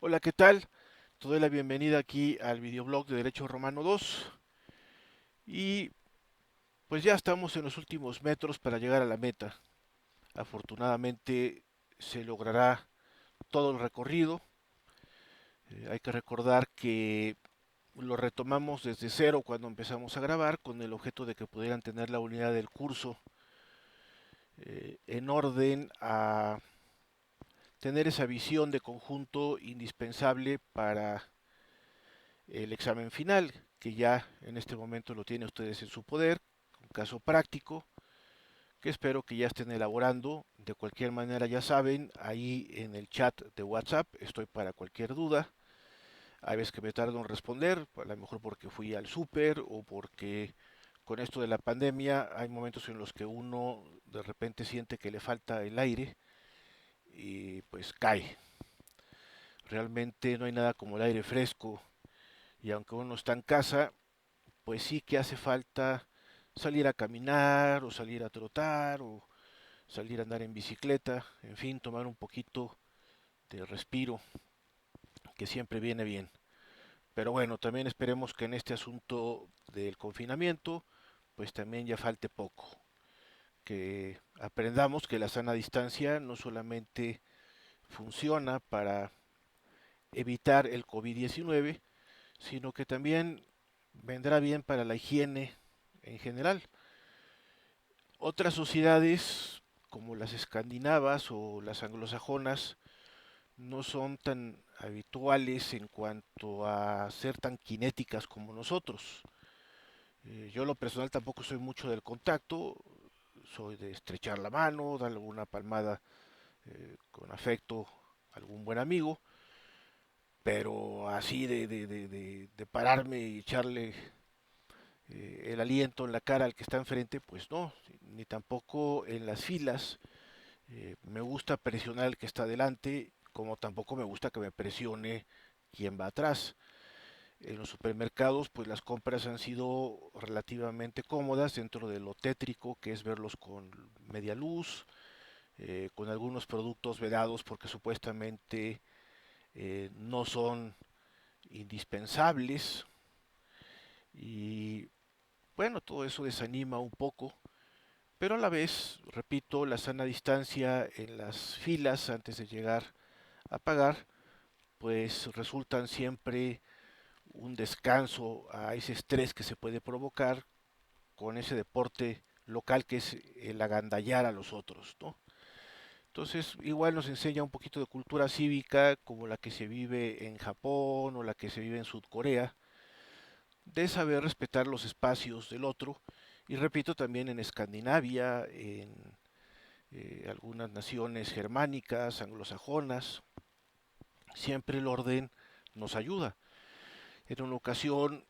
Hola, ¿qué tal? Te doy la bienvenida aquí al videoblog de Derecho Romano 2 y pues ya estamos en los últimos metros para llegar a la meta. Afortunadamente se logrará todo el recorrido. Hay que recordar que lo retomamos desde cero cuando empezamos a grabar con el objeto de que pudieran tener la unidad del curso en orden a tener esa visión de conjunto indispensable para el examen final, que ya en este momento lo tienen ustedes en su poder, un caso práctico, que espero que ya estén elaborando. De cualquier manera, ya saben, ahí en el chat de WhatsApp estoy para cualquier duda. Hay veces que me tardo en responder, a lo mejor porque fui al súper o porque con esto de la pandemia hay momentos en los que uno de repente siente que le falta el aire y pues cae. Realmente no hay nada como el aire fresco y aunque uno está en casa, pues sí que hace falta salir a caminar o salir a trotar o salir a andar en bicicleta, en fin, tomar un poquito de respiro, que siempre viene bien. Pero bueno, también esperemos que en este asunto del confinamiento, pues también ya falte poco, que aprendamos que la sana distancia no solamente funciona para evitar el COVID-19, sino que también vendrá bien para la higiene en general. Otras sociedades, como las escandinavas o las anglosajonas, no son tan habituales en cuanto a ser tan cinéticas como nosotros. Yo, lo personal, tampoco soy mucho del contacto, soy de estrechar la mano, darle una palmada con afecto a algún buen amigo, pero así de pararme y echarle el aliento en la cara al que está enfrente, pues no, ni tampoco en las filas. Me gusta presionar al que está adelante, como tampoco me gusta que me presione quien va atrás. En los supermercados, pues las compras han sido relativamente cómodas dentro de lo tétrico que es verlos con media luz, con algunos productos vedados porque supuestamente no son indispensables. Y bueno, todo eso desanima un poco, pero a la vez, repito, la sana distancia en las filas antes de llegar a pagar, pues resultan siempre un descanso a ese estrés que se puede provocar con ese deporte local que es el agandallar a los otros, ¿no? Entonces, igual nos enseña un poquito de cultura cívica como la que se vive en Japón o la que se vive en Sudcorea, de saber respetar los espacios del otro. Y repito, también en Escandinavia, en algunas naciones germánicas, anglosajonas, siempre el orden nos ayuda. En una ocasión,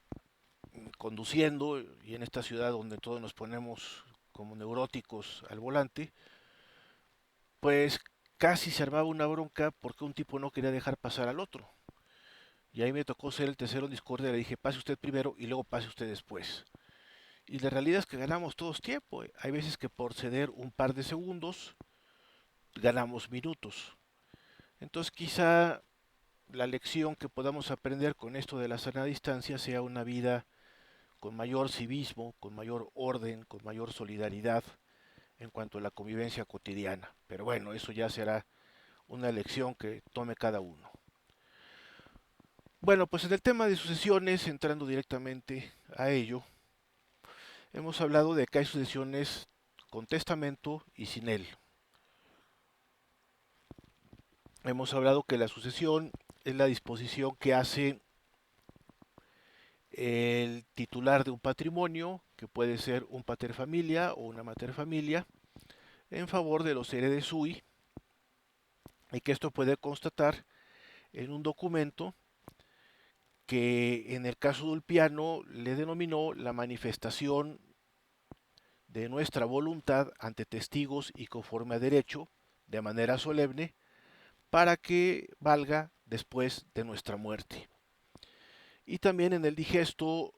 conduciendo, y en esta ciudad donde todos nos ponemos como neuróticos al volante, pues casi se armaba una bronca porque un tipo no quería dejar pasar al otro. Y ahí me tocó ser el tercero en discordia, le dije, pase usted primero y luego pase usted después. Y la realidad es que ganamos todos tiempo. Hay veces que por ceder un par de segundos ganamos minutos. Entonces quizá la lección que podamos aprender con esto de la sana distancia sea una vida con mayor civismo, con mayor orden, con mayor solidaridad en cuanto a la convivencia cotidiana. Pero bueno, eso ya será una elección que tome cada uno. Bueno, pues en el tema de sucesiones, entrando directamente a ello, hemos hablado de que hay sucesiones con testamento y sin él. Hemos hablado que la sucesión es la disposición que hace el titular de un patrimonio, que puede ser un pater familia o una mater familia, en favor de los heredes sui, y que esto puede constatar en un documento que en el caso de Ulpiano le denominó la manifestación de nuestra voluntad ante testigos y conforme a derecho, de manera solemne, para que valga después de nuestra muerte. Y también en el digesto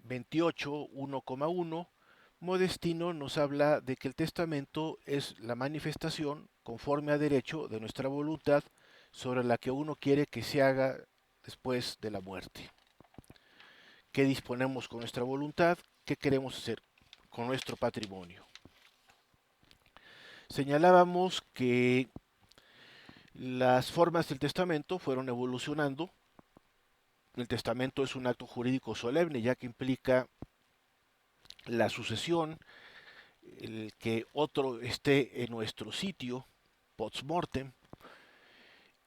28, 1,1, Modestino nos habla de que el testamento es la manifestación conforme a derecho de nuestra voluntad sobre la que uno quiere que se haga después de la muerte. ¿Qué disponemos con nuestra voluntad? ¿Qué queremos hacer con nuestro patrimonio? Señalábamos que las formas del testamento fueron evolucionando. El testamento es un acto jurídico solemne, ya que implica la sucesión, el que otro esté en nuestro sitio, post mortem,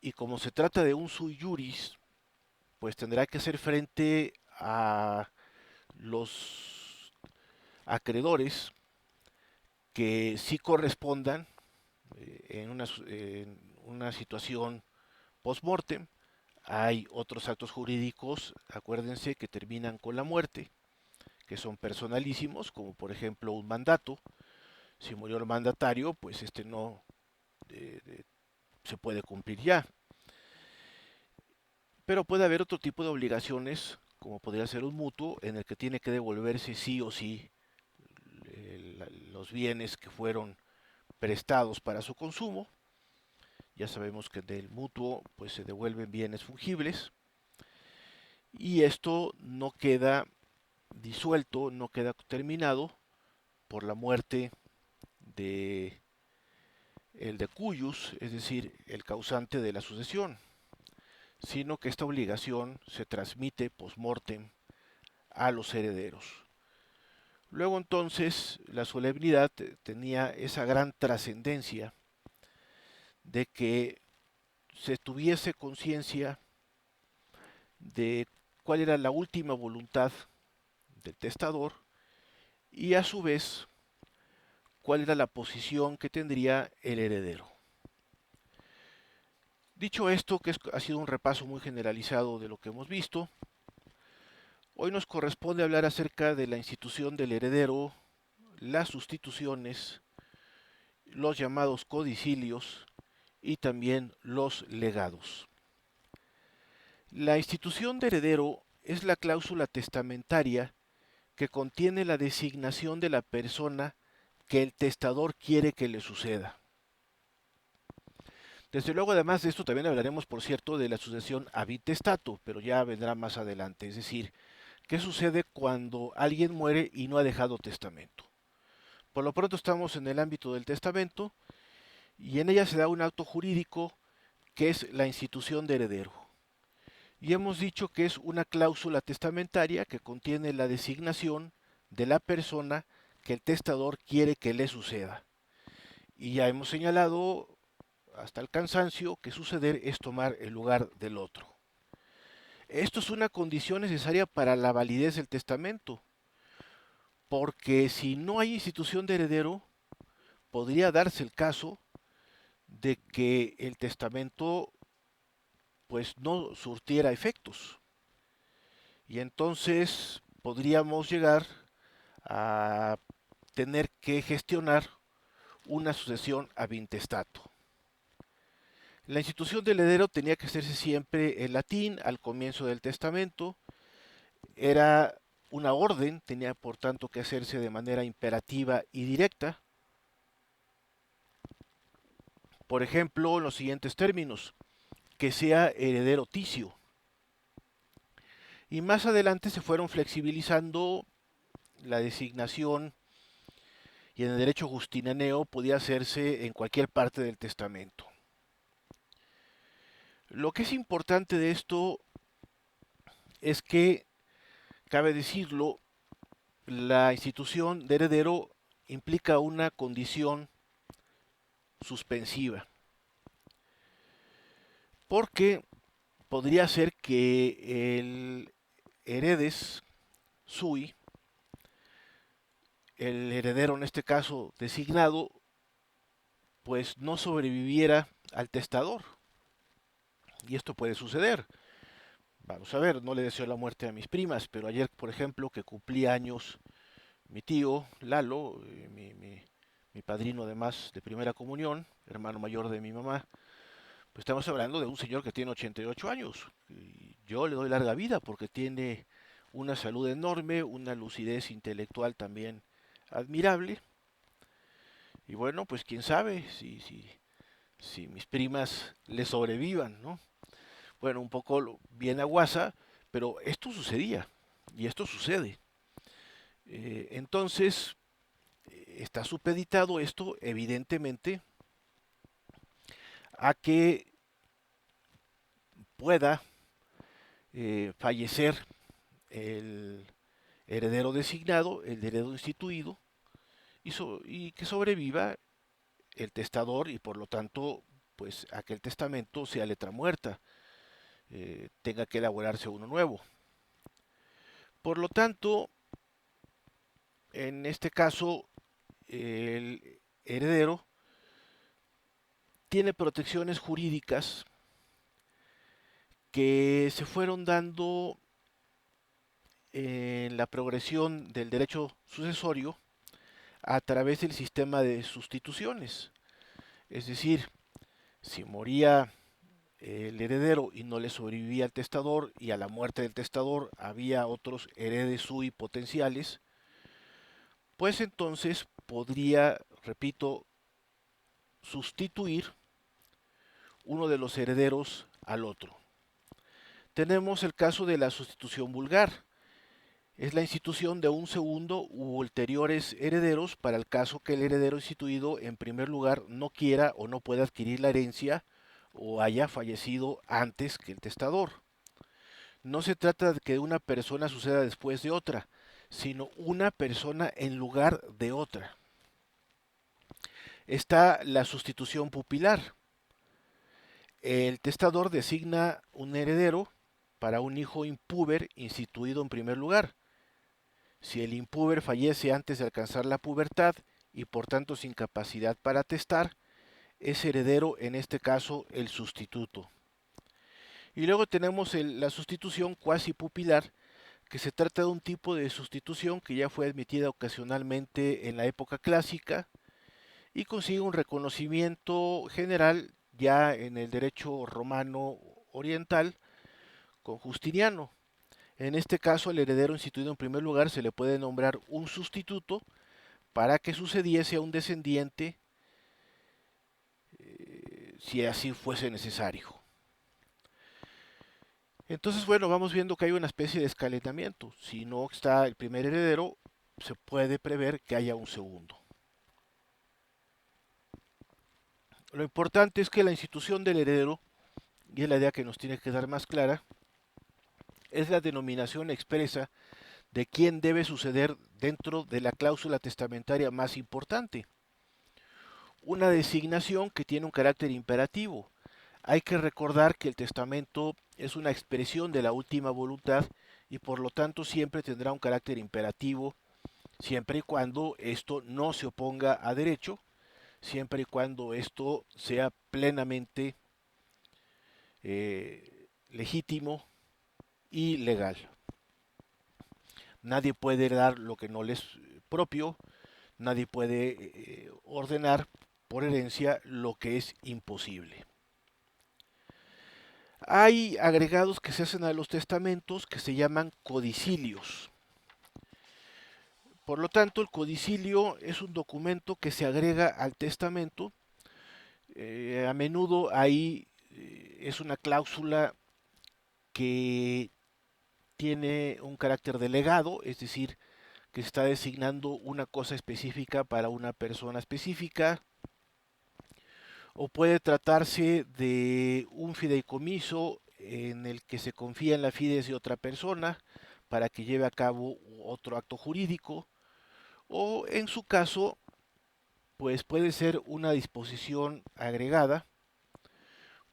y como se trata de un sui juris, pues tendrá que hacer frente a los acreedores que sí correspondan en una situación post-mortem. Hay otros actos jurídicos, acuérdense, que terminan con la muerte, que son personalísimos, como por ejemplo un mandato. Si murió el mandatario, pues este no se puede cumplir ya. Pero puede haber otro tipo de obligaciones, como podría ser un mutuo, en el que tiene que devolverse sí o sí los bienes que fueron prestados para su consumo. Ya sabemos que del mutuo pues se devuelven bienes fungibles y esto no queda disuelto, no queda terminado por la muerte de el de cuyus, es decir, el causante de la sucesión, sino que esta obligación se transmite post-mortem a los herederos. Luego entonces la solemnidad tenía esa gran trascendencia de que se tuviese conciencia de cuál era la última voluntad del testador y a su vez cuál era la posición que tendría el heredero. Dicho esto, que ha sido un repaso muy generalizado de lo que hemos visto, hoy nos corresponde hablar acerca de la institución del heredero, las sustituciones, los llamados codicilios y también los legados. La institución de heredero es la cláusula testamentaria que contiene la designación de la persona que el testador quiere que le suceda. Desde luego, además de esto, también hablaremos, por cierto, de la sucesión ab intestato, pero ya vendrá más adelante. Es decir, ¿qué sucede cuando alguien muere y no ha dejado testamento? Por lo pronto estamos en el ámbito del testamento y en ella se da un acto jurídico que es la institución de heredero. Y hemos dicho que es una cláusula testamentaria que contiene la designación de la persona que el testador quiere que le suceda. Y ya hemos señalado hasta el cansancio que suceder es tomar el lugar del otro. Esto es una condición necesaria para la validez del testamento, porque si no hay institución de heredero, podría darse el caso de que el testamento pues no surtiera efectos. Y entonces podríamos llegar a tener que gestionar una sucesión ab intestato. La institución del heredero tenía que hacerse siempre en latín al comienzo del testamento. Era una orden, tenía por tanto que hacerse de manera imperativa y directa. Por ejemplo, en los siguientes términos, que sea heredero ticio. Y más adelante se fueron flexibilizando la designación y en el derecho justinaneo podía hacerse en cualquier parte del testamento. Lo que es importante de esto es que, cabe decirlo, la institución de heredero implica una condición suspensiva, porque podría ser que el heredes sui, el heredero en este caso designado, pues no sobreviviera al testador. Y esto puede suceder. Vamos a ver, no le deseo la muerte a mis primas, pero ayer, por ejemplo, que cumplía años mi tío Lalo, mi padrino además de primera comunión, hermano mayor de mi mamá, pues estamos hablando de un señor que tiene 88 años. Y yo le doy larga vida porque tiene una salud enorme, una lucidez intelectual también admirable. Y bueno, pues quién sabe si si mis primas le sobrevivan, ¿no? Bueno, un poco bien a guasa, pero esto sucedía y esto sucede. Entonces, está supeditado esto, evidentemente, a que pueda fallecer el heredero designado, el heredero instituido, y que sobreviva el testador y por lo tanto, pues aquel testamento sea letra muerta, tenga que elaborarse uno nuevo. Por lo tanto, en este caso, el heredero tiene protecciones jurídicas que se fueron dando en la progresión del derecho sucesorio a través del sistema de sustituciones. Es decir, si moría el heredero y no le sobrevivía al testador y a la muerte del testador había otros heredes sui potenciales, pues entonces podría, repito, sustituir uno de los herederos al otro. Tenemos el caso de la sustitución vulgar. Es la institución de un segundo u ulteriores herederos para el caso que el heredero instituido en primer lugar no quiera o no pueda adquirir la herencia o haya fallecido antes que el testador. No se trata de que una persona suceda después de otra, sino una persona en lugar de otra. Está la sustitución pupilar. El testador designa un heredero para un hijo impúber instituido en primer lugar. Si el impúber fallece antes de alcanzar la pubertad y por tanto sin capacidad para testar, es heredero en este caso el sustituto. Y luego tenemos la sustitución cuasi pupilar, que se trata de un tipo de sustitución que ya fue admitida ocasionalmente en la época clásica y consigue un reconocimiento general ya en el derecho romano oriental con Justiniano. En este caso, al heredero instituido en primer lugar se le puede nombrar un sustituto para que sucediese a un descendiente si así fuese necesario. Entonces, bueno, vamos viendo que hay una especie de escalonamiento. Si no está el primer heredero, se puede prever que haya un segundo. Lo importante es que la institución del heredero, y es la idea que nos tiene que dar más clara, es la denominación expresa de quién debe suceder dentro de la cláusula testamentaria más importante. Una designación que tiene un carácter imperativo. Hay que recordar que el testamento es una expresión de la última voluntad y por lo tanto siempre tendrá un carácter imperativo, siempre y cuando esto no se oponga a derecho, siempre y cuando esto sea plenamente legítimo y legal. Nadie puede dar lo que no le es propio, nadie puede ordenar por herencia lo que es imposible. Hay agregados que se hacen a los testamentos que se llaman codicilios. Por lo tanto, el codicilio es un documento que se agrega al testamento. A menudo ahí es una cláusula que tiene un carácter de legado, es decir, que se está designando una cosa específica para una persona específica, o puede tratarse de un fideicomiso en el que se confía en la fides de otra persona para que lleve a cabo otro acto jurídico, o en su caso, pues puede ser una disposición agregada,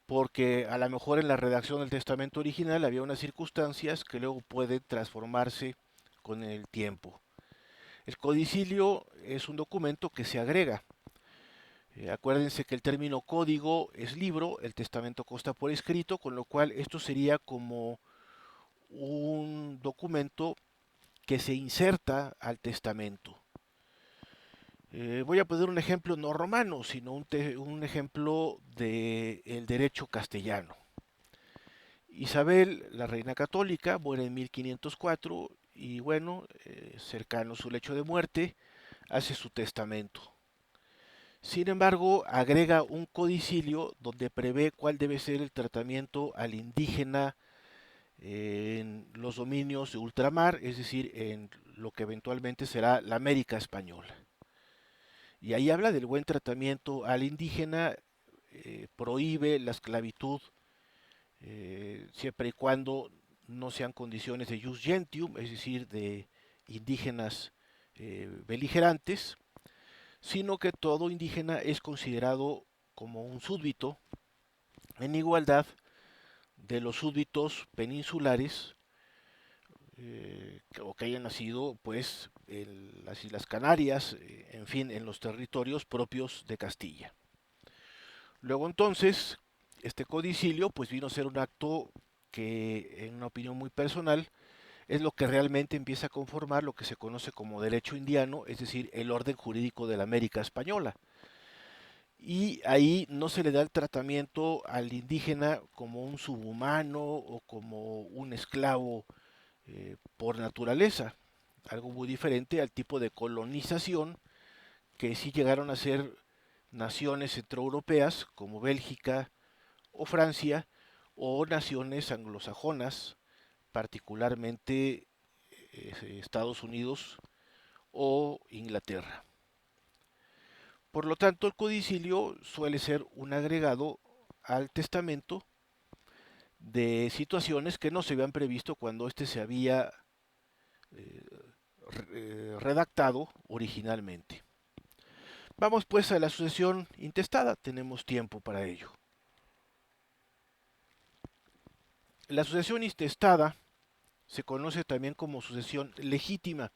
porque a lo mejor en la redacción del testamento original había unas circunstancias que luego pueden transformarse con el tiempo. El codicilio es un documento que se agrega. Acuérdense que el término código es libro, el testamento consta por escrito, con lo cual esto sería como un documento que se inserta al testamento. Voy a poner un ejemplo no romano, sino un ejemplo del derecho castellano. Isabel, la reina católica, muere en 1504 y bueno, cercano a su lecho de muerte, hace su testamento. Sin embargo, agrega un codicilio donde prevé cuál debe ser el tratamiento al indígena en los dominios de ultramar, es decir, en lo que eventualmente será la América española. Y ahí habla del buen tratamiento al indígena, prohíbe la esclavitud siempre y cuando no sean condiciones de jus gentium, es decir, de indígenas beligerantes, sino que todo indígena es considerado como un súbdito en igualdad de los súbditos peninsulares o que hayan nacido pues en las Islas Canarias, en fin, en los territorios propios de Castilla. Luego entonces, este codicilio pues vino a ser un acto que en una opinión muy personal es lo que realmente empieza a conformar lo que se conoce como derecho indiano, es decir, el orden jurídico de la América española. Y ahí no se le da el tratamiento al indígena como un subhumano o como un esclavo por naturaleza, algo muy diferente al tipo de colonización que sí llegaron a ser naciones centroeuropeas como Bélgica o Francia o naciones anglosajonas, particularmente Estados Unidos o Inglaterra. Por lo tanto, el codicilio suele ser un agregado al testamento de situaciones que no se habían previsto cuando éste se había eh, redactado originalmente. Vamos pues a la sucesión intestada, tenemos tiempo para ello. La sucesión intestada se conoce también como sucesión legítima.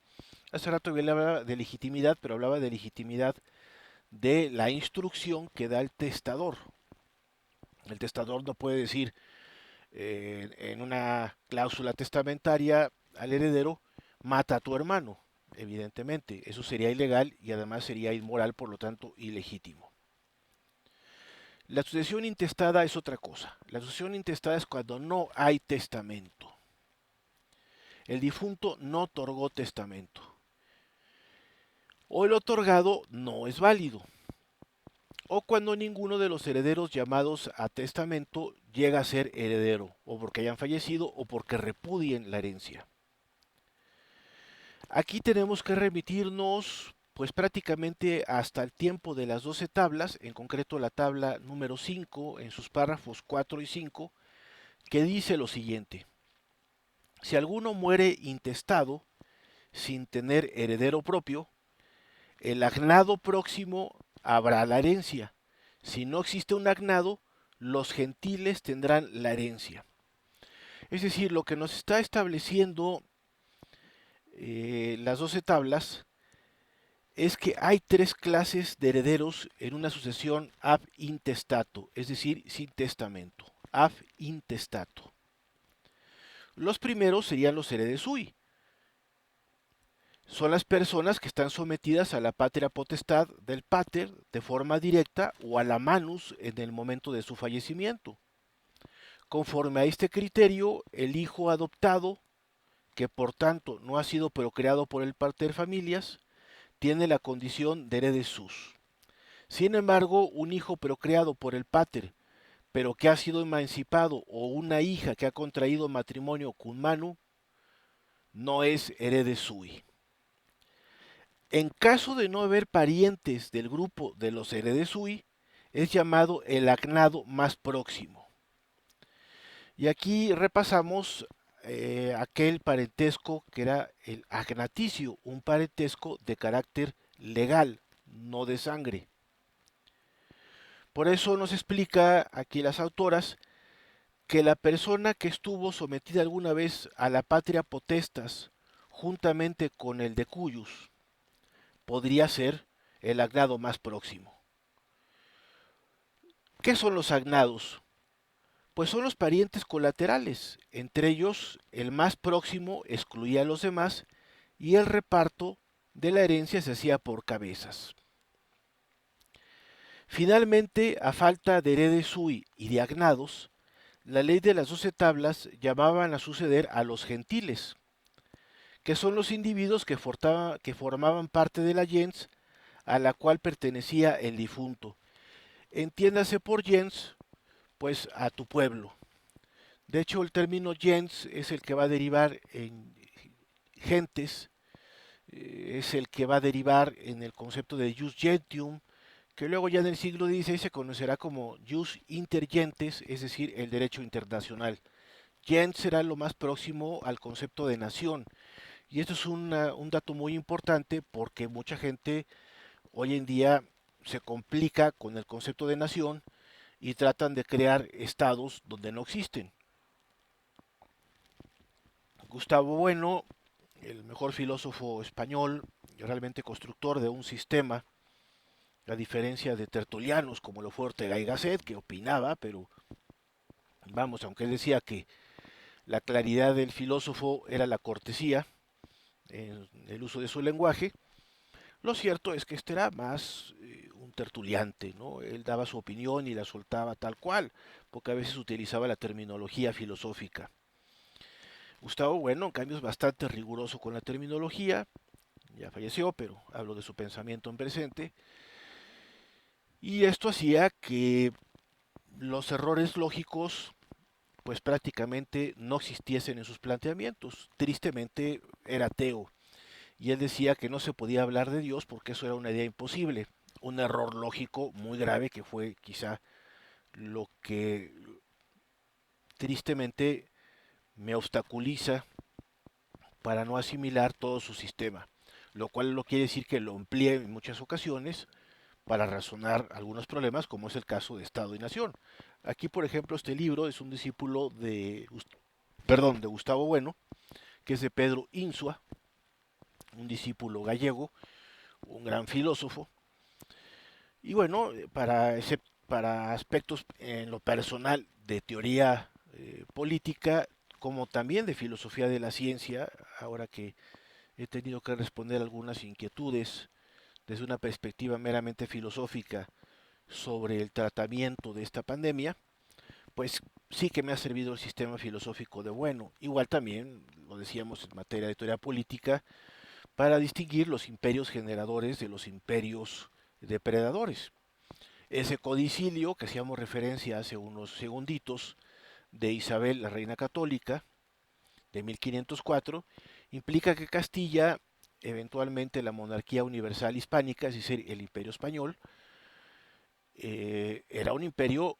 Hace rato yo hablaba de legitimidad, pero hablaba de legitimidad de la instrucción que da el testador. El testador no puede decir en una cláusula testamentaria al heredero, mata a tu hermano, evidentemente. Eso sería ilegal y además sería inmoral, por lo tanto, ilegítimo. La sucesión intestada es otra cosa. La sucesión intestada es cuando no hay testamento. El difunto no otorgó testamento. O el otorgado no es válido. O cuando ninguno de los herederos llamados a testamento llega a ser heredero, o porque hayan fallecido o porque repudien la herencia. Aquí tenemos que remitirnos pues prácticamente hasta el tiempo de las 12 tablas, en concreto la tabla número 5 en sus párrafos 4 y 5, que dice lo siguiente: si alguno muere intestado sin tener heredero propio, el agnado próximo habrá la herencia. Si no existe un agnado, los gentiles tendrán la herencia. Es decir, lo que nos está estableciendo las 12 tablas es que hay tres clases de herederos en una sucesión ab intestato, es decir, sin testamento. Ab intestato. Los primeros serían los heredes sui. Son las personas que están sometidas a la patria potestad del pater de forma directa o a la manus en el momento de su fallecimiento. Conforme a este criterio, el hijo adoptado, que por tanto no ha sido procreado por el pater familias, tiene la condición de heredes sus. Sin embargo, un hijo procreado por el pater, pero que ha sido emancipado, o una hija que ha contraído matrimonio cum manu, no es heredes sui. En caso de no haber parientes del grupo de los heredes sui, es llamado el agnado más próximo. Y aquí repasamos aquel parentesco que era el agnaticio, un parentesco de carácter legal, no de sangre. Por eso nos explica aquí las autoras que la persona que estuvo sometida alguna vez a la patria potestas juntamente con el de cuyus podría ser el agnado más próximo. ¿Qué son los agnados? Pues son los parientes colaterales, entre ellos el más próximo excluía a los demás y el reparto de la herencia se hacía por cabezas. Finalmente, a falta de heredes sui y de agnados, la ley de las 12 tablas llamaban a suceder a los gentiles, que son los individuos que formaban parte de la gens a la cual pertenecía el difunto. Entiéndase por gens, pues a tu pueblo. De hecho, el término gens es el que va a derivar en gentes, es el que va a derivar en el concepto de jus gentium, que luego ya en el siglo XVI se conocerá como jus inter gentes, es decir, el derecho internacional. Gens será lo más próximo al concepto de nación. Y esto es un dato muy importante porque mucha gente hoy en día se complica con el concepto de nación y tratan de crear estados donde no existen. Gustavo Bueno, el mejor filósofo español, realmente constructor de un sistema, a diferencia de tertulianos como lo fue Ortega y Gasset, que opinaba, pero vamos, aunque él decía que la claridad del filósofo era la cortesía en el uso de su lenguaje, lo cierto es que este era más un tertuliante, ¿no? Él daba su opinión y la soltaba tal cual, porque a veces utilizaba la terminología filosófica. Gustavo Bueno, en cambio, es bastante riguroso con la terminología, ya falleció, pero hablo de su pensamiento en presente, y esto hacía que los errores lógicos pues prácticamente no existiesen en sus planteamientos. Tristemente era ateo, y él decía que no se podía hablar de Dios porque eso era una idea imposible, un error lógico muy grave que fue quizá lo que tristemente me obstaculiza para no asimilar todo su sistema, lo cual no quiere decir que lo emplee en muchas ocasiones para razonar algunos problemas, como es el caso de Estado y Nación. Aquí, por ejemplo, este libro es un discípulo de Gustavo Bueno, que es de Pedro Insua, un discípulo gallego, un gran filósofo. Y bueno, para aspectos en lo personal de teoría política, como también de filosofía de la ciencia, ahora que he tenido que responder algunas inquietudes desde una perspectiva meramente filosófica sobre el tratamiento de esta pandemia, pues sí que me ha servido el sistema filosófico de Bueno. Igual también, lo decíamos en materia de teoría política, para distinguir los imperios generadores de los imperios depredadores. Ese codicilio que hacíamos referencia hace unos segunditos de Isabel, la reina católica, de 1504, implica que Castilla, eventualmente la monarquía universal hispánica, es decir, el imperio español, era un imperio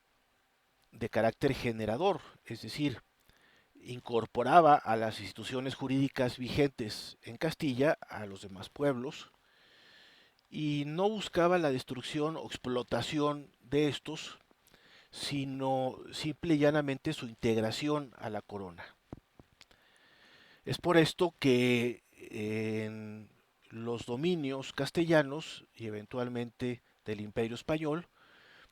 de carácter generador, es decir, incorporaba a las instituciones jurídicas vigentes en Castilla a los demás pueblos y no buscaba la destrucción o explotación de estos, sino simple y llanamente su integración a la corona. Es por esto que en los dominios castellanos y eventualmente del Imperio Español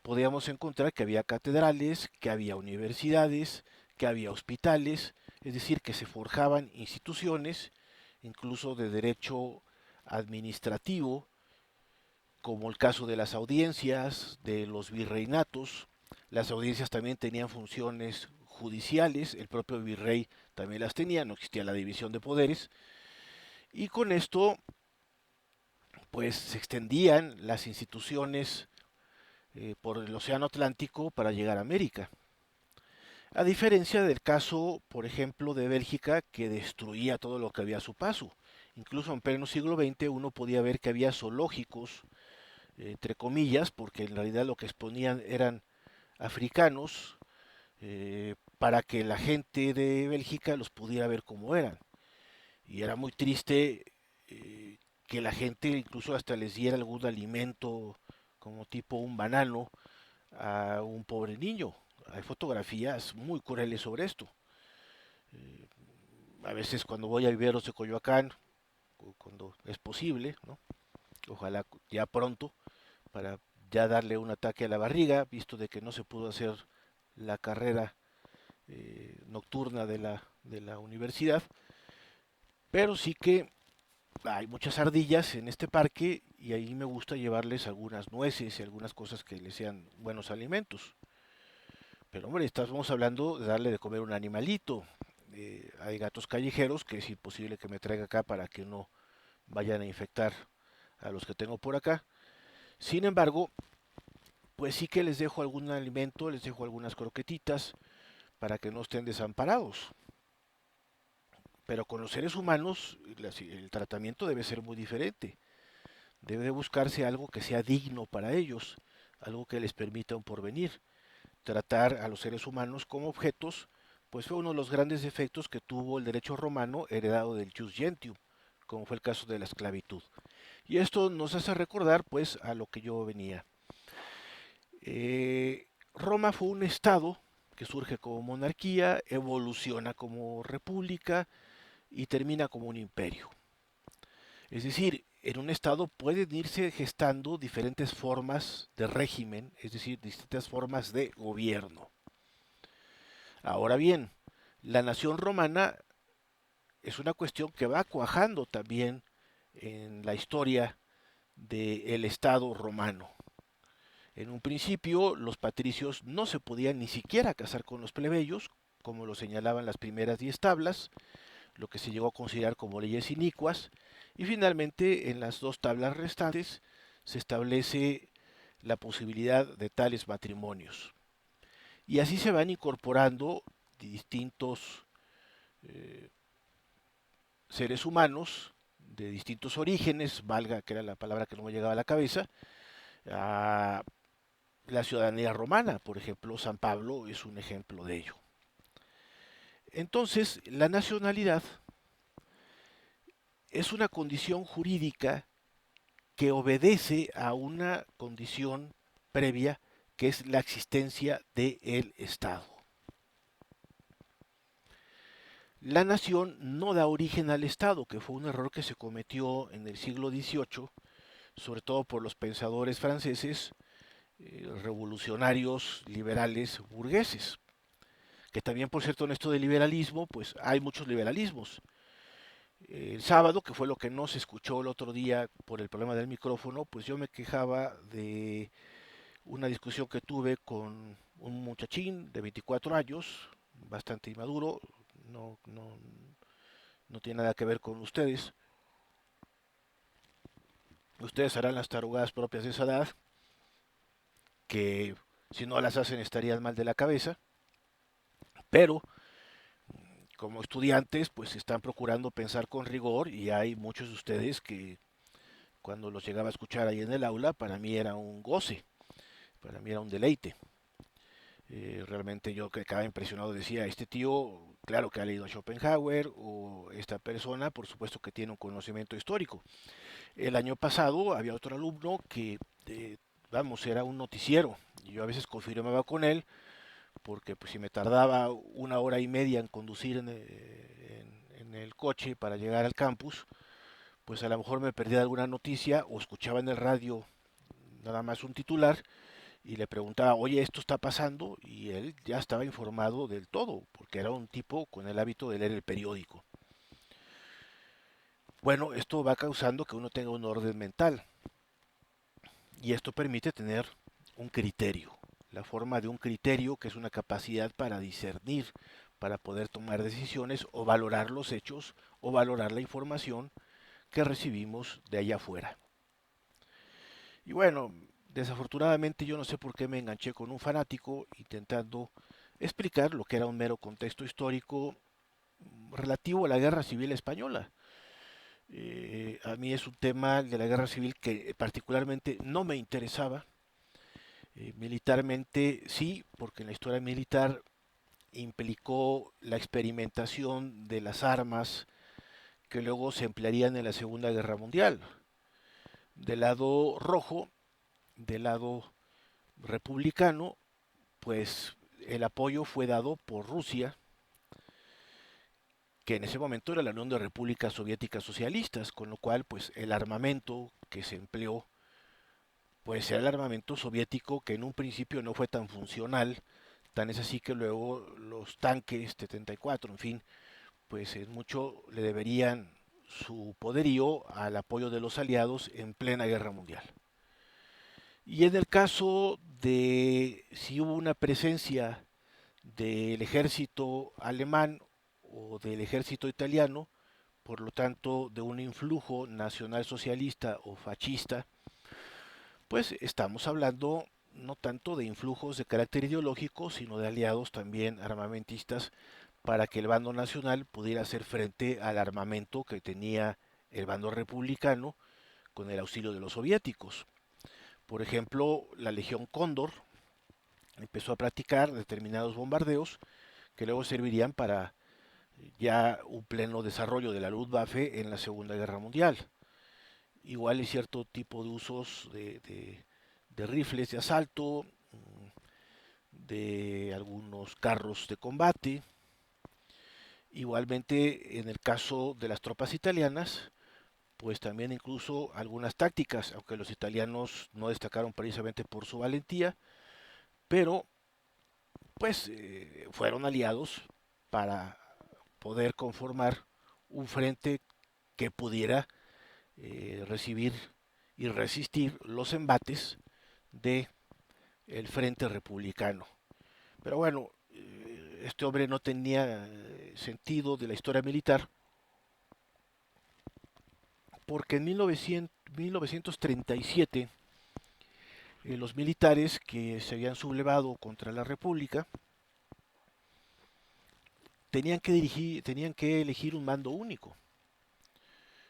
podíamos encontrar que había catedrales, que había universidades, que había hospitales, es decir, que se forjaban instituciones, incluso de derecho administrativo, como el caso de las audiencias, de los virreinatos. Las audiencias también tenían funciones judiciales, el propio virrey también las tenía, no existía la división de poderes, y con esto pues se extendían las instituciones por el Océano Atlántico para llegar a América. A diferencia del caso, por ejemplo, de Bélgica, que destruía todo lo que había a su paso. Incluso en pleno siglo XX uno podía ver que había zoológicos, entre comillas, porque en realidad lo que exponían eran africanos, para que la gente de Bélgica los pudiera ver como eran. Y era muy triste que la gente incluso hasta les diera algún alimento, como tipo un banano, a un pobre niño. Hay fotografías muy crueles sobre esto. Eh, a veces cuando voy a viveros de Coyoacán, cuando es posible, ¿no? Ojalá ya pronto, para ya darle un ataque a la barriga, visto de que no se pudo hacer la carrera nocturna de la universidad, pero sí que hay muchas ardillas en este parque y ahí me gusta llevarles algunas nueces y algunas cosas que les sean buenos alimentos. Pero hombre, estamos hablando de darle de comer un animalito. Hay gatos callejeros que es imposible que me traiga acá para que no vayan a infectar a los que tengo por acá. Sin embargo, pues sí que les dejo algún alimento, les dejo algunas croquetitas para que no estén desamparados. Pero con los seres humanos el tratamiento debe ser muy diferente. Debe de buscarse algo que sea digno para ellos, algo que les permita un porvenir. Tratar a los seres humanos como objetos, pues fue uno de los grandes defectos que tuvo el derecho romano heredado del Jus Gentium, como fue el caso de la esclavitud. Y esto nos hace recordar pues a lo que yo venía. Roma fue un estado que surge como monarquía, evoluciona como república y termina como un imperio. Es decir, en un estado pueden irse gestando diferentes formas de régimen, es decir, distintas formas de gobierno. Ahora bien, la nación romana es una cuestión que va cuajando también en la historia del Estado romano. En un principio, los patricios no se podían ni siquiera casar con los plebeyos, como lo señalaban las primeras 10 tablas, lo que se llegó a considerar como leyes inicuas, y finalmente en las 2 tablas restantes se establece la posibilidad de tales matrimonios. Y así se van incorporando distintos eh, seres humanos de distintos orígenes, valga que era la palabra que no me llegaba a la cabeza, a la ciudadanía romana. Por ejemplo, San Pablo es un ejemplo de ello. Entonces, la nacionalidad es una condición jurídica que obedece a una condición previa que es la existencia del Estado. La nación no da origen al Estado, que fue un error que se cometió en el siglo XVIII, sobre todo por los pensadores franceses, revolucionarios, liberales, burgueses. Que también, por cierto, en esto del liberalismo, pues hay muchos liberalismos. El sábado, que fue lo que no se escuchó el otro día por el problema del micrófono, pues yo me quejaba de una discusión que tuve con un muchachín de 24 años, bastante inmaduro, no, no, no tiene nada que ver con ustedes. Ustedes harán las tarugadas propias de esa edad, que si no las hacen estarían mal de la cabeza, pero como estudiantes pues están procurando pensar con rigor y hay muchos de ustedes que cuando los llegaba a escuchar ahí en el aula para mí era un goce, para mí era un deleite. Realmente yo que quedaba impresionado decía, este tío, claro que ha leído a Schopenhauer, o esta persona, por supuesto que tiene un conocimiento histórico. El año pasado había otro alumno que, vamos, era un noticiero, y yo a veces confirmaba con él, porque pues si me tardaba 1 hora y media en conducir en el coche para llegar al campus, pues a lo mejor me perdía alguna noticia o escuchaba en el radio nada más un titular y le preguntaba, oye, esto está pasando, y él ya estaba informado del todo, porque era un tipo con el hábito de leer el periódico. Bueno, esto va causando que uno tenga un orden mental, y esto permite tener un criterio, la forma de un criterio que es una capacidad para discernir, para poder tomar decisiones o valorar los hechos o valorar la información que recibimos de allá afuera. Y bueno, desafortunadamente yo no sé por qué me enganché con un fanático intentando explicar lo que era un mero contexto histórico relativo a la Guerra Civil Española. A mí es un tema de la Guerra Civil que particularmente no me interesaba. Militarmente sí, porque en la historia militar implicó la experimentación de las armas que luego se emplearían en la Segunda Guerra Mundial. Del lado rojo, del lado republicano, pues el apoyo fue dado por Rusia, que en ese momento era la Unión de Repúblicas Soviéticas Socialistas, con lo cual pues el armamento que se empleó pues era el armamento soviético que en un principio no fue tan funcional, tan es así que luego los tanques 74, en fin, pues en mucho le deberían su poderío al apoyo de los aliados en plena guerra mundial. Y en el caso de si hubo una presencia del ejército alemán o del ejército italiano, por lo tanto de un influjo nacional socialista o fascista, pues estamos hablando no tanto de influjos de carácter ideológico, sino de aliados también armamentistas para que el bando nacional pudiera hacer frente al armamento que tenía el bando republicano con el auxilio de los soviéticos. Por ejemplo, la Legión Cóndor empezó a practicar determinados bombardeos que luego servirían para ya un pleno desarrollo de la Luftwaffe en la Segunda Guerra Mundial. Igual hay cierto tipo de usos de rifles de asalto, de algunos carros de combate. Igualmente en el caso de las tropas italianas, pues también incluso algunas tácticas, aunque los italianos no destacaron precisamente por su valentía, pero pues fueron aliados para poder conformar un frente que pudiera recibir y resistir los embates de el frente republicano. Pero bueno, este hombre no tenía sentido de la historia militar porque en 1937 los militares que se habían sublevado contra la República tenían que elegir un mando único.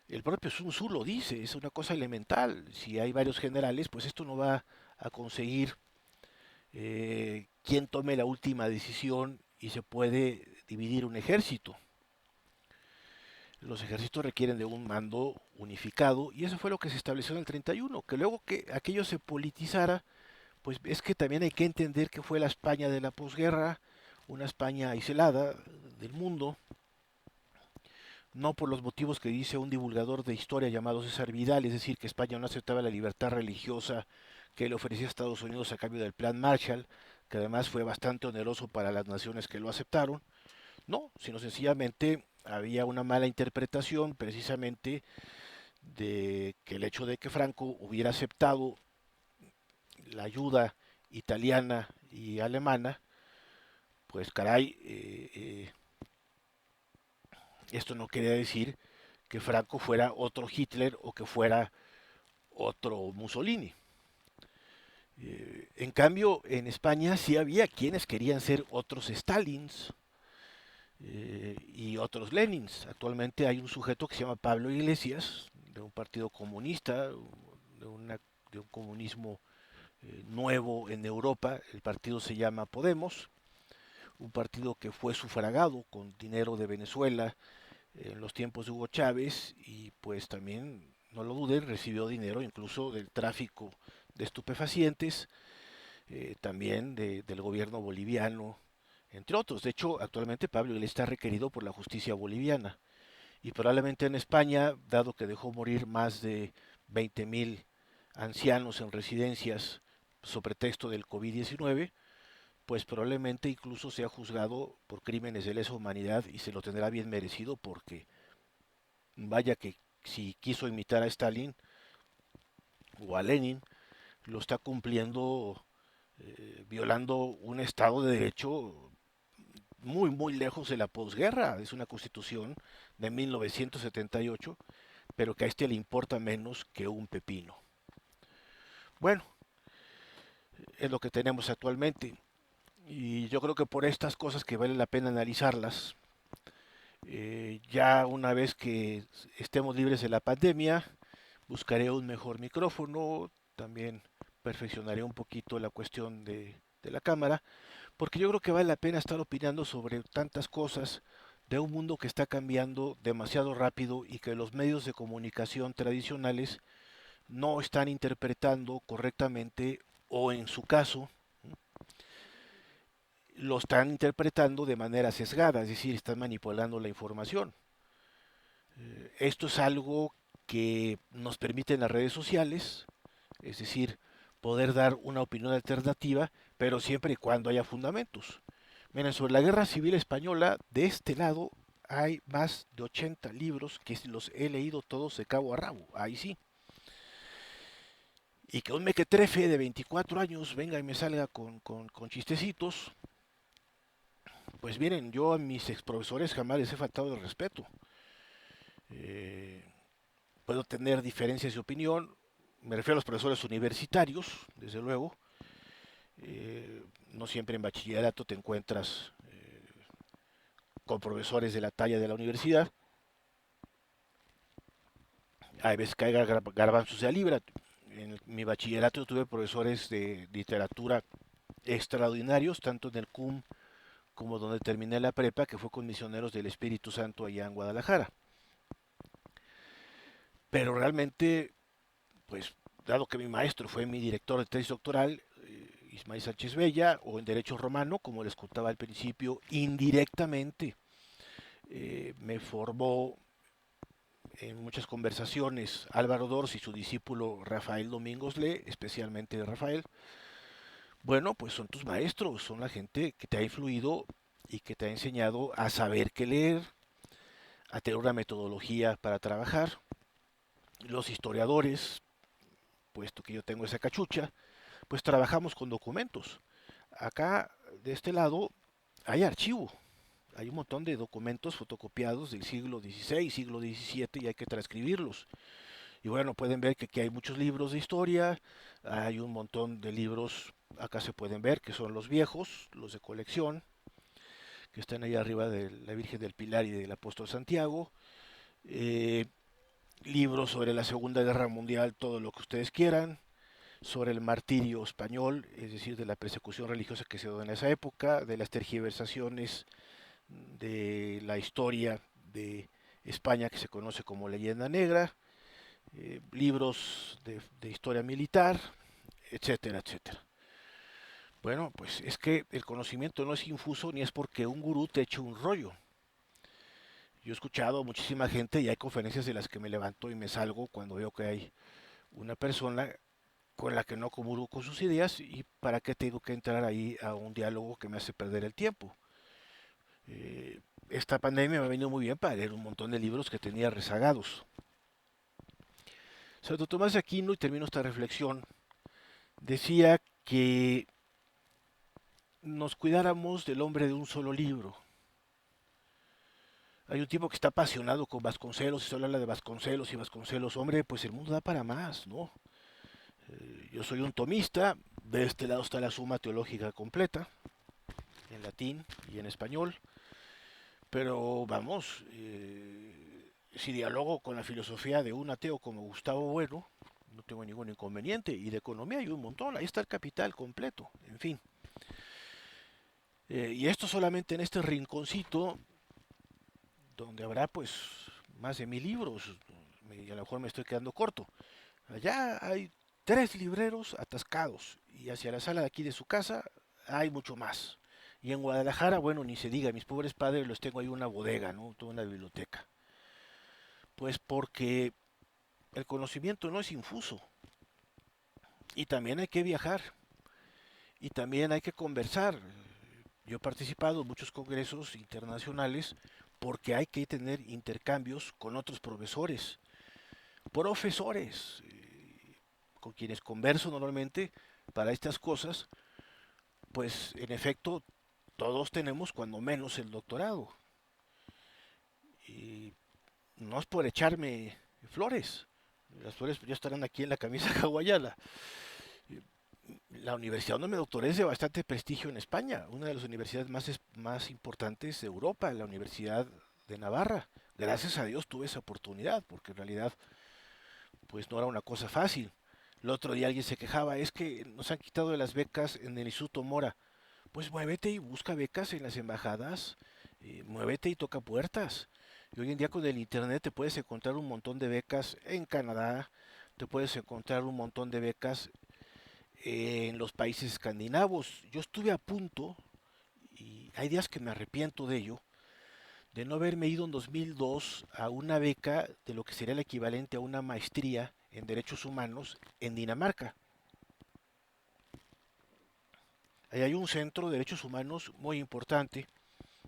El propio Sun Tzu lo dice, es una cosa elemental. Si hay varios generales, pues esto no va a conseguir quien tome la última decisión y se puede dividir un ejército. Los ejércitos requieren de un mando unificado y eso fue lo que se estableció en el 31. Que luego que aquello se politizara, pues es que también hay que entender que fue la España de la posguerra, una España aislada del mundo, no por los motivos que dice un divulgador de historia llamado César Vidal, es decir, que España no aceptaba la libertad religiosa que le ofrecía a Estados Unidos a cambio del Plan Marshall, que además fue bastante oneroso para las naciones que lo aceptaron, no, sino sencillamente había una mala interpretación precisamente de que el hecho de que Franco hubiera aceptado la ayuda italiana y alemana, pues caray, esto no quería decir que Franco fuera otro Hitler o que fuera otro Mussolini. En cambio, en España sí había quienes querían ser otros Stalins y otros Lenins. Actualmente hay un sujeto que se llama Pablo Iglesias, de un partido comunista, de, una, de un comunismo nuevo en Europa. El partido se llama Podemos, un partido que fue sufragado con dinero de Venezuela en los tiempos de Hugo Chávez y pues también, no lo duden, recibió dinero incluso del tráfico de estupefacientes, también del gobierno boliviano, entre otros. De hecho, actualmente Pablo Iglesias está requerido por la justicia boliviana y probablemente en España, dado que dejó morir más de 20.000 ancianos en residencias sobre pretexto del COVID-19, pues probablemente incluso sea juzgado por crímenes de lesa humanidad y se lo tendrá bien merecido porque vaya que si quiso imitar a Stalin o a Lenin, lo está cumpliendo violando un Estado de Derecho muy, muy lejos de la posguerra. Es una constitución de 1978, pero que a este le importa menos que un pepino. Bueno, es lo que tenemos actualmente. Y yo creo que por estas cosas que vale la pena analizarlas, ya una vez que estemos libres de la pandemia, buscaré un mejor micrófono, también perfeccionaré un poquito la cuestión de la cámara, porque yo creo que vale la pena estar opinando sobre tantas cosas de un mundo que está cambiando demasiado rápido y que los medios de comunicación tradicionales no están interpretando correctamente o en su caso lo están interpretando de manera sesgada, es decir, están manipulando la información. Esto es algo que nos permiten las redes sociales, es decir, poder dar una opinión alternativa, pero siempre y cuando haya fundamentos. Miren, sobre la Guerra Civil Española, de este lado hay más de 80 libros que los he leído todos de cabo a rabo, ahí sí. Y que un mequetrefe de 24 años venga y me salga con chistecitos, pues miren, yo a mis ex profesores jamás les he faltado el respeto. Eh, Puedo tener diferencias de opinión, Me refiero a los profesores universitarios, desde luego. No siempre en bachillerato te encuentras con profesores de la talla de la universidad. Hay veces que hay garbanzos de a libra. En mi bachillerato tuve profesores de literatura extraordinarios, tanto en el CUM como donde terminé la prepa, que fue con Misioneros del Espíritu Santo allá en Guadalajara. Pero realmente, pues, dado que mi maestro fue mi director de tesis doctoral, Ismael Sánchez Bella, o en Derecho Romano, como les contaba al principio, indirectamente me formó en muchas conversaciones Álvaro Dors y su discípulo Rafael Domingos Le, especialmente de Rafael. Bueno, pues son tus maestros, son la gente que te ha influido y que te ha enseñado a saber qué leer, a tener una metodología para trabajar. Los historiadores, puesto que yo tengo esa cachucha, pues trabajamos con documentos. Acá, de este lado, hay archivo. Hay un montón de documentos fotocopiados del siglo XVI, siglo XVII y hay que transcribirlos. Y bueno, pueden ver que aquí hay muchos libros de historia, hay un montón de libros, acá se pueden ver que son los viejos, los de colección, que están ahí arriba de la Virgen del Pilar y del Apóstol Santiago. Eh, Libros sobre la Segunda Guerra Mundial, todo lo que ustedes quieran, sobre el martirio español, es decir, de la persecución religiosa que se dio en esa época, de las tergiversaciones de la historia de España que se conoce como leyenda negra, libros de historia militar, etcétera, etcétera. Bueno, pues es que el conocimiento no es infuso ni es porque un gurú te eche un rollo. Yo he escuchado a muchísima gente y hay conferencias de las que me levanto y me salgo cuando veo que hay una persona con la que no comulgo con sus ideas y para qué tengo que entrar ahí a un diálogo que me hace perder el tiempo. Esta pandemia me ha venido muy bien para leer un montón de libros que tenía rezagados. Santo Tomás de Aquino, y termino esta reflexión, decía que nos cuidáramos del hombre de un solo libro. Hay un tipo que está apasionado con Vasconcelos y solo habla de Vasconcelos y Vasconcelos. Hombre, pues el mundo da para más, ¿no? Yo soy un tomista, de este lado está la Suma Teológica completa, en latín y en español, pero vamos, si dialogo con la filosofía de un ateo como Gustavo Bueno, no tengo ningún inconveniente, y de economía hay un montón, ahí está el capital completo, en fin. Y esto solamente en este rinconcito, donde habrá pues más de 1000 libros, y a lo mejor me estoy quedando corto. Allá hay 3 libreros atascados, y hacia la sala de aquí de su casa hay mucho más. Y en Guadalajara, bueno, ni se diga, mis pobres padres los tengo ahí una bodega, ¿no? Toda una biblioteca. Pues porque el conocimiento no es infuso. Y también hay que viajar. Y también hay que conversar. Yo he participado en muchos congresos internacionales porque hay que tener intercambios con otros profesores, con quienes converso normalmente para estas cosas, pues en efecto todos tenemos cuando menos el doctorado. Y no es por echarme flores, las flores ya estarán aquí en la camisa hawaiana. La universidad donde me doctoré es de bastante prestigio en España, una de las universidades más importantes de Europa, la Universidad de Navarra. Gracias a Dios tuve esa oportunidad, porque en realidad pues no era una cosa fácil. El otro día alguien se quejaba, es que nos han quitado de las becas en el Instituto Mora. Pues muévete y busca becas en las embajadas, muévete y toca puertas. Y hoy en día con el internet te puedes encontrar un montón de becas en Canadá, te puedes encontrar un montón de becas en los países escandinavos. Yo estuve a punto, y hay días que me arrepiento de ello, de no haberme ido en 2002 a una beca de lo que sería el equivalente a una maestría en derechos humanos en Dinamarca. Ahí hay un centro de derechos humanos muy importante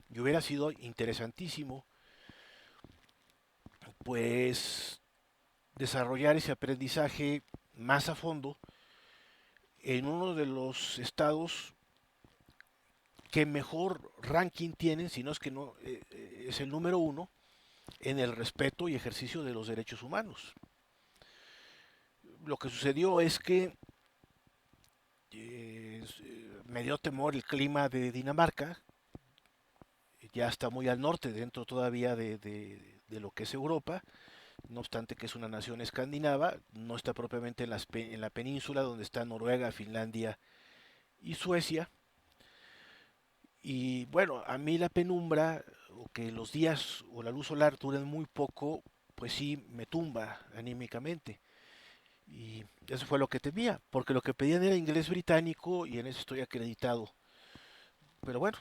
y hubiera sido interesantísimo pues desarrollar ese aprendizaje más a fondo en uno de los estados que mejor ranking tienen, si no es que no es el número uno en el respeto y ejercicio de los derechos humanos. lo que sucedió es que me dio temor el clima de Dinamarca, ya está muy al norte, dentro todavía de lo que es Europa, no obstante que es una nación escandinava, no está propiamente en la península donde está Noruega, Finlandia y Suecia. Y bueno, a mí la penumbra, o que los días o la luz solar duren muy poco, pues sí me tumba anímicamente. Y eso fue lo que temía, porque lo que pedían era inglés británico y en eso estoy acreditado. Pero bueno,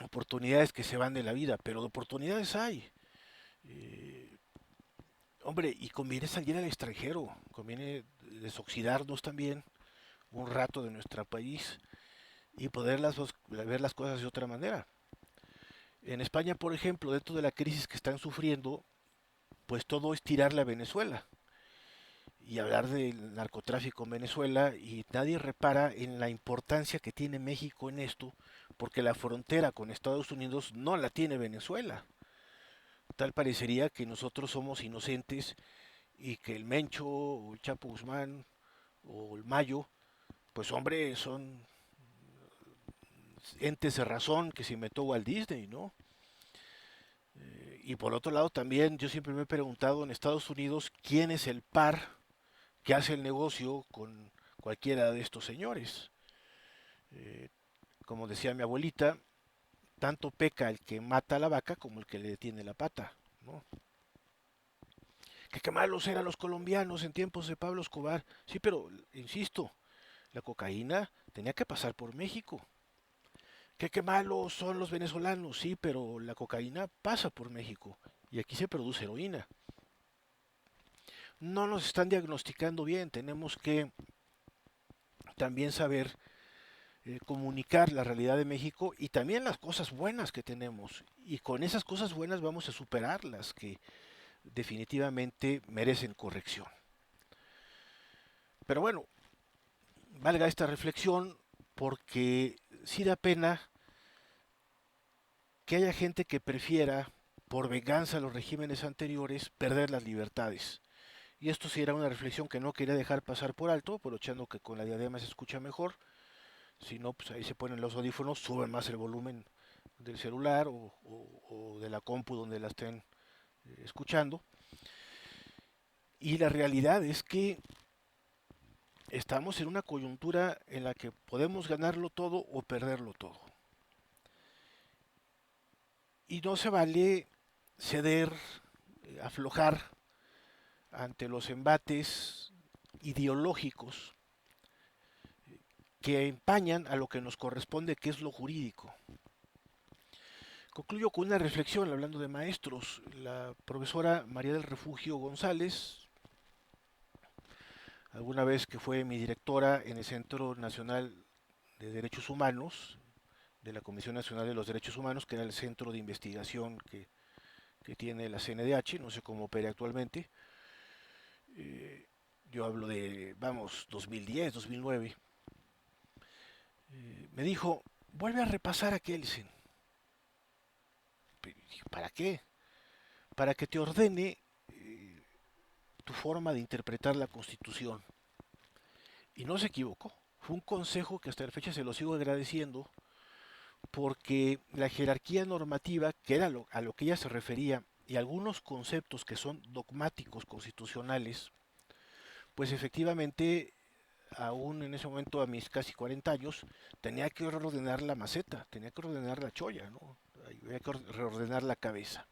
oportunidades que se van de la vida, pero de oportunidades hay. Eh, Hombre, y conviene salir al extranjero, conviene desoxidarnos también un rato de nuestro país y poder ver las cosas de otra manera. En España, por ejemplo, dentro de la crisis que están sufriendo, pues todo es tirarle a Venezuela y hablar del narcotráfico en Venezuela y nadie repara en la importancia que tiene México en esto, porque la frontera con Estados Unidos no la tiene Venezuela. Tal parecería que nosotros somos inocentes y que el Mencho o el Chapo Guzmán o el Mayo, pues hombre, son entes de razón que se inventó Walt Disney, ¿no? Y por otro lado también yo siempre me he preguntado en Estados Unidos quién es el par que hace el negocio con cualquiera de estos señores. Eh, Como decía mi abuelita, tanto peca el que mata a la vaca como el que le detiene la pata, ¿no? Que qué malos eran los colombianos en tiempos de Pablo Escobar. Sí, pero insisto, la cocaína tenía que pasar por México. Que qué malos son los venezolanos. Sí, pero la cocaína pasa por México y aquí se produce heroína. No nos están diagnosticando bien. Tenemos que también saber comunicar la realidad de México y también las cosas buenas que tenemos. Y con esas cosas buenas vamos a superar las que definitivamente merecen corrección. Pero bueno, valga esta reflexión porque sí da pena que haya gente que prefiera, por venganza a los regímenes anteriores, perder las libertades. Y esto sí era una reflexión que no quería dejar pasar por alto, aprovechando que con la diadema se escucha mejor. Si no, pues ahí se ponen los audífonos, suben más el volumen del celular o de la compu donde la estén escuchando. Y la realidad es que estamos en una coyuntura en la que podemos ganarlo todo o perderlo todo. Y no se vale ceder, aflojar ante los embates ideológicos que empañan a lo que nos corresponde, que es lo jurídico. Concluyo con una reflexión hablando de maestros. La profesora María del Refugio González, alguna vez que fue mi directora en el Centro Nacional de Derechos Humanos, de la Comisión Nacional de los Derechos Humanos, que era el centro de investigación que tiene la CNDH, no sé cómo opera actualmente. Yo hablo de, vamos, 2010, 2009. Me dijo, vuelve a repasar a Kelsen. ¿Para qué? Para que te ordene tu forma de interpretar la Constitución. Y no se equivocó. Fue un consejo que hasta la fecha se lo sigo agradeciendo porque la jerarquía normativa, que era a lo que ella se refería, y algunos conceptos que son dogmáticos constitucionales, pues efectivamente, aún en ese momento a mis casi 40 años, tenía que reordenar la maceta, tenía que ordenar la cholla, ¿no? Había que reordenar la cabeza.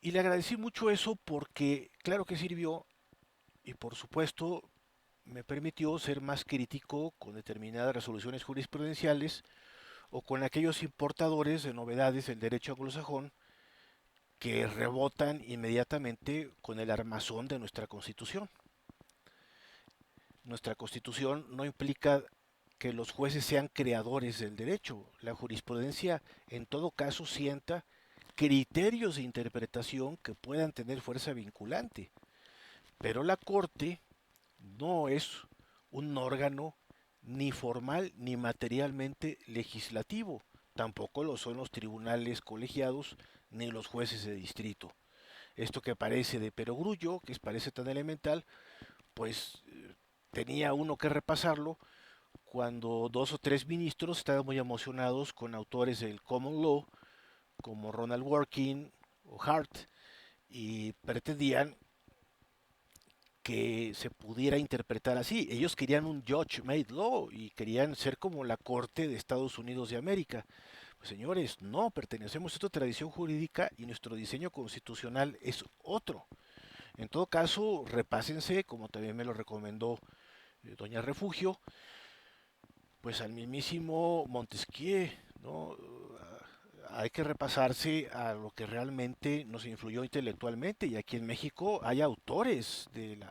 Y le agradecí mucho eso porque, claro que sirvió, y por supuesto me permitió ser más crítico con determinadas resoluciones jurisprudenciales o con aquellos importadores de novedades del derecho anglosajón que rebotan inmediatamente con el armazón de nuestra Constitución. Nuestra Constitución no implica que los jueces sean creadores del derecho. La jurisprudencia en todo caso sienta criterios de interpretación que puedan tener fuerza vinculante. Pero la Corte no es un órgano ni formal ni materialmente legislativo. Tampoco lo son los tribunales colegiados ni los jueces de distrito. esto que parece de perogrullo, que parece tan elemental, pues tenía uno que repasarlo cuando dos o tres ministros estaban muy emocionados con autores del Common Law, como Ronald Working o Hart, y pretendían que se pudiera interpretar así. Ellos querían un judge-made law y querían ser como la corte de Estados Unidos de América. Pues señores, no, pertenecemos a esta tradición jurídica y nuestro diseño constitucional es otro. En todo caso, repásense, como también me lo recomendó Doña Refugio, pues al mismísimo Montesquieu, ¿no? Hay que repasarse a lo que realmente nos influyó intelectualmente y aquí en México hay autores de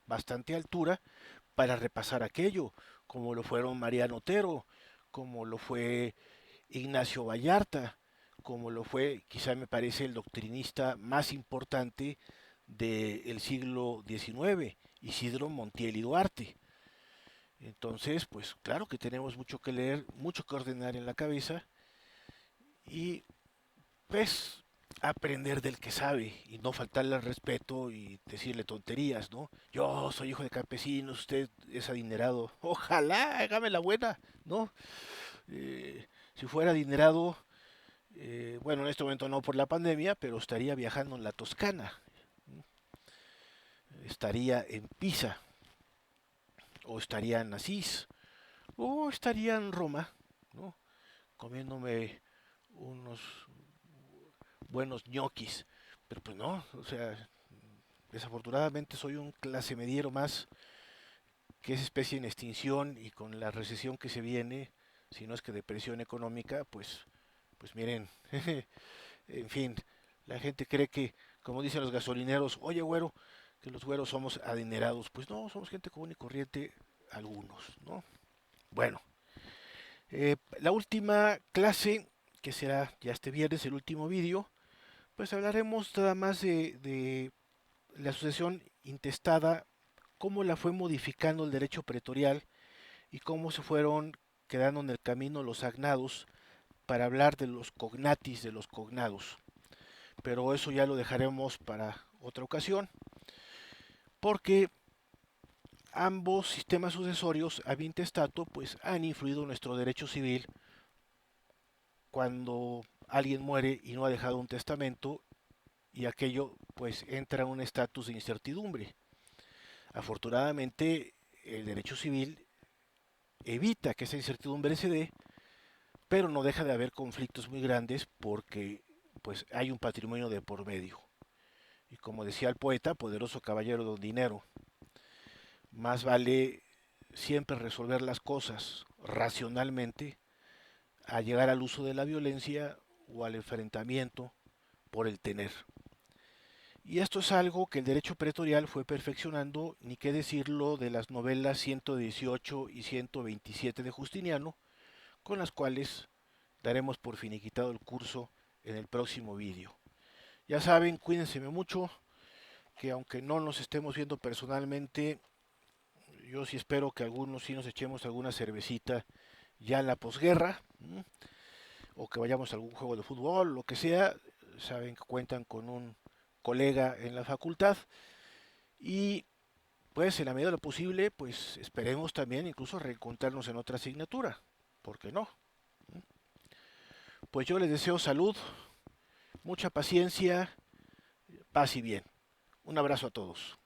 bastante altura para repasar aquello, como lo fueron Mariano Otero, como lo fue Ignacio Vallarta, como lo fue, quizá me parece, el doctrinista más importante del siglo XIX, Isidro Montiel y Duarte. Entonces, pues claro que tenemos mucho que leer, mucho que ordenar en la cabeza y pues aprender del que sabe y no faltarle al respeto y decirle tonterías, ¿no? Yo soy hijo de campesinos, usted es adinerado. Ojalá, hágame la buena, ¿no? Si fuera adinerado, bueno, en este momento no por la pandemia, pero estaría viajando en la Toscana, estaría en Pisa, o estaría en Asís, o estaría en Roma, ¿no? Comiéndome unos buenos ñoquis. Pero pues no, o sea, desafortunadamente soy un clase mediero más que es especie en extinción y con la recesión que se viene, si no es que depresión económica, pues miren, en fin, la gente cree que, como dicen los gasolineros, oye güero, que los güeros somos adinerados. Pues no, somos gente común y corriente, algunos, ¿no? Bueno, la última clase, que será ya este viernes, el último vídeo, pues hablaremos nada más de la sucesión intestada, cómo la fue modificando el derecho pretorial y cómo se fueron quedando en el camino los agnados para hablar de los cognatis, de los cognados. Pero eso ya lo dejaremos para otra ocasión, porque ambos sistemas sucesorios ab intestato pues han influido en nuestro derecho civil cuando alguien muere y no ha dejado un testamento y aquello pues entra en un estatus de incertidumbre. Afortunadamente el derecho civil evita que esa incertidumbre se dé, pero no deja de haber conflictos muy grandes porque pues hay un patrimonio de por medio. Y como decía el poeta, poderoso caballero don dinero, más vale siempre resolver las cosas racionalmente a llegar al uso de la violencia o al enfrentamiento por el tener. Y esto es algo que el derecho pretorial fue perfeccionando, ni qué decirlo de las novelas 118 y 127 de Justiniano, con las cuales daremos por finiquitado el curso en el próximo vídeo. Ya saben, cuídense mucho, que aunque no nos estemos viendo personalmente, yo sí espero que algunos sí nos echemos alguna cervecita ya en la posguerra, o que vayamos a algún juego de fútbol, lo que sea. Saben que cuentan con un colega en la facultad y pues en la medida de lo posible, pues esperemos también incluso reencontrarnos en otra asignatura, ¿por qué no? Pues yo les deseo salud, mucha paciencia, paz y bien. Un abrazo a todos.